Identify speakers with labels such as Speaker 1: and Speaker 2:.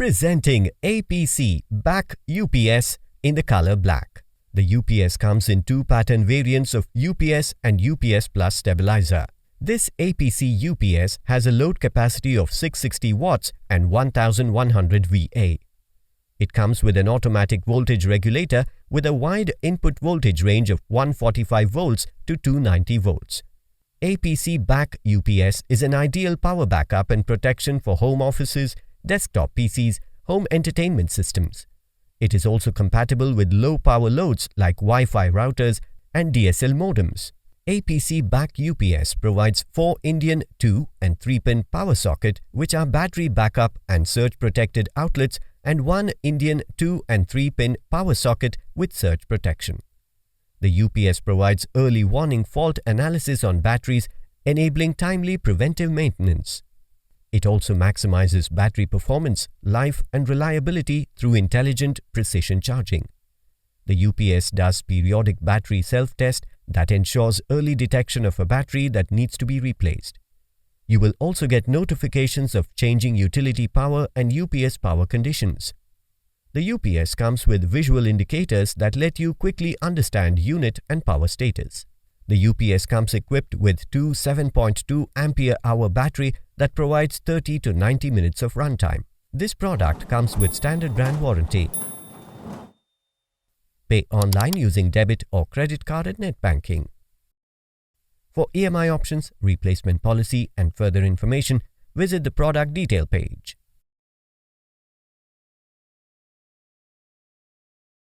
Speaker 1: Presenting APC back UPS in the color black. The UPS comes in two pattern variants of UPS and UPS Plus stabilizer. This APC UPS has a load capacity of 660 watts and 1100 VA. It comes with an automatic voltage regulator with a wide input voltage range of 145 volts to 290 volts. APC back UPS is an ideal power backup and protection for home offices, desktop PCs, home entertainment systems. It is also compatible with low power loads like Wi-Fi routers and DSL modems. APC back UPS provides 4 Indian 2 and 3-pin power socket which are battery backup and surge protected outlets and 1 Indian 2 and 3-pin power socket with surge protection. The UPS provides early warning fault analysis on batteries, enabling timely preventive maintenance. It also maximizes battery performance, life and reliability through intelligent precision charging. The UPS does periodic battery self-test that ensures early detection of a battery that needs to be replaced. You will also get notifications of changing utility power and UPS power conditions. The UPS comes with visual indicators that let you quickly understand unit and power status. The UPS comes equipped with two 7.2 ampere-hour battery that provides 30 to 90 minutes of runtime. This product comes with standard brand warranty. Pay online using debit or credit card at net banking. For EMI options, replacement policy and further information, visit the product detail page.